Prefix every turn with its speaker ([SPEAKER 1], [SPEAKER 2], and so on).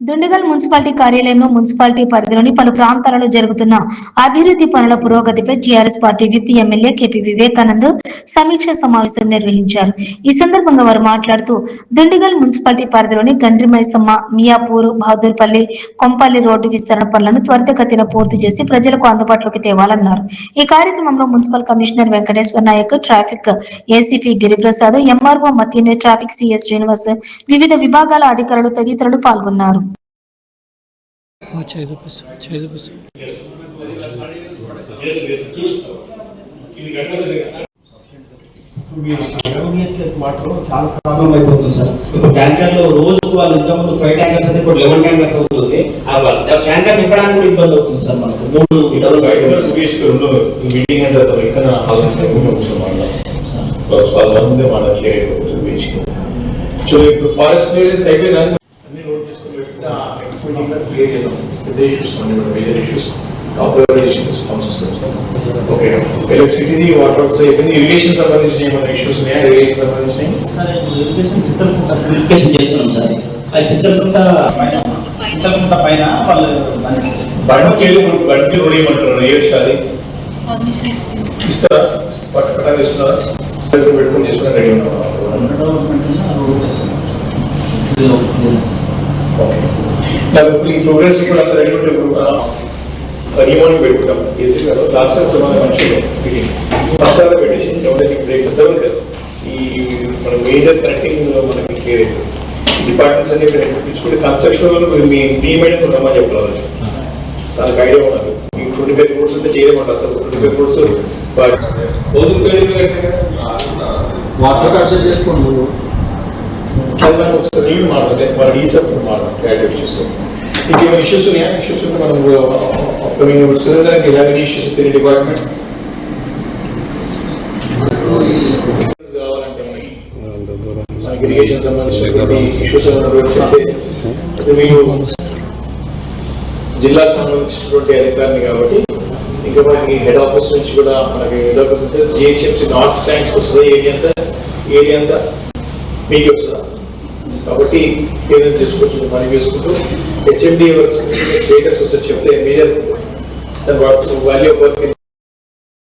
[SPEAKER 1] Dundigal municipality కార్యాలయంలో municipality పరిధిలోని పలు ప్రాంతాలలో జరుగుతున్న అభివృద్ధి పనుల పురోగతిపై TRS party VP MLA KP Vivekanand సమీక్ష సమావేశం నిర్వహించారు. ఈ సందర్భంగా వారు మాట్లాడుతూ దుండిగల్ మున్సిపాలిటీ పరిధిలోని గండ్రిమైసమ్మ, మియాపూర్, బహదూర్పల్లి, కొంపల్లి రోడ్డు విస్తరణ పనులను త్వరితగతిన పూర్తి చేసి ప్రజలకు అందుబాటులోకి తేవాలన్నారు. ఈ కార్యక్రమంలో municipal commissioner Venkateswara Naik, traffic ACP Giriprasad, MRO Mateen, traffic CS Srinivas, వివిధ విభాగాల అధికారులు తదితరులు పాల్గొన్నారు.
[SPEAKER 2] మాత్రం చాలా ప్రాబ్లం అయిపోతుంది సార్. ఇప్పుడు ట్యాంకర్ లో రోజుకు వాళ్ళు ఇంతకుముందు 5 ట్యాంకర్స్ అయితే ఇప్పుడు 11 ట్యాంకర్స్ అవుతుంది. ట్యాంకర్ నింపడానికి కూడా ఇబ్బంది అవుతుంది సార్. మనకు 3 మీటర్లు మీటింగ్ ఇక్కడ సో ఇప్పుడు ఫారెస్ట్ ఏరియాస్ అయిపోయినా అన్ని నోట్ చేసుకుని ఎక్స్పెక్టింగ్ గా క్లియర్ చేద్దాం. పెద్ద issues major issues okay electricity, water works అయిపోయింది. ఇరిగేషన్ సంబంధించిన ఏమైనా ఇష్యూస్ ఉన్నాయా? ఇరిగేషన్ సంబంధించిన
[SPEAKER 3] వెరిఫికేషన్ చేస్తున్నాం సార్. అది చిత్రకుంట పైన వాళ్ళు
[SPEAKER 2] బండి రోడ్ ఏమంటారు? ఏ వచ్చాది ఇస్తారా? పట్టాలు ఇస్తున్నారా? పెట్టుకుని చేసుకుని రెడీ ఉన్నాం. ఓకే నాకు ఇప్పుడు ఈ ప్రోగ్రెస్ కూడా అంత రెడీ ఉంటే రిమోనింగ్ పెట్టుకుంటాం. కేసీ గారు లాస్ట్ టైం మంచిగా ఫస్ట్ ఆర్డర్ పెట్టేసి ఎవరైతే బ్రేక్ పెద్దవారు కదా. ఈ మన మేజర్ కనెక్టింగ్ మనకి క్లియర్ అవుతుంది. డిపార్ట్మెంట్స్ అన్ని ఇక్కడ తెచ్చుకుంటే కన్స్ట్రక్షన్ లో మీ మేడం రమ్మని చెప్పాలి. దానికి ఐడియా ఉన్నది. ఈ 25 crores ఉంటే చేయమంటారు. 25 crores
[SPEAKER 3] వాటర్ కన్సల్ట్ చేసుకోండి.
[SPEAKER 2] ఒకసారి లీవ్ మాట్లాడే మన ఈసప్ మాట్లాడే చేస్తాం. ఇంకేమైనా ఇష్యూస్ ఉన్నాయా? ఇష్యూస్ ఉంటే మనం అప్కమింగ్ సురేంద్రకి ఎలాంటి ఇష్యూస్ తెలియ డిపార్ట్మెంట్ కావాలంటే మనకి ఇరిగేషన్ సంబంధించిన ఇష్యూస్ ఏమైనా మీరు జిల్లాకు సంబంధించినటువంటి అధికారిని కాబట్టి ఇంకా మనకి హెడ్ ఆఫీస్ నుంచి కూడా మనకి హెడ్ ఆఫీస్ వస్తే జిహెచ్ఎంసీ నార్త్ ట్యాంక్స్ వస్తుందా? ఏరియా అంతా మీకే వస్తుందా? కాబట్టి ఏదైనా చేసుకోవచ్చు. పని చేసుకుంటూ హెచ్ఎండి వర్క్స్ స్టేటస్ వస్తే చెప్తే మేజర్ వాల్యూ ఆఫ్ వర్క్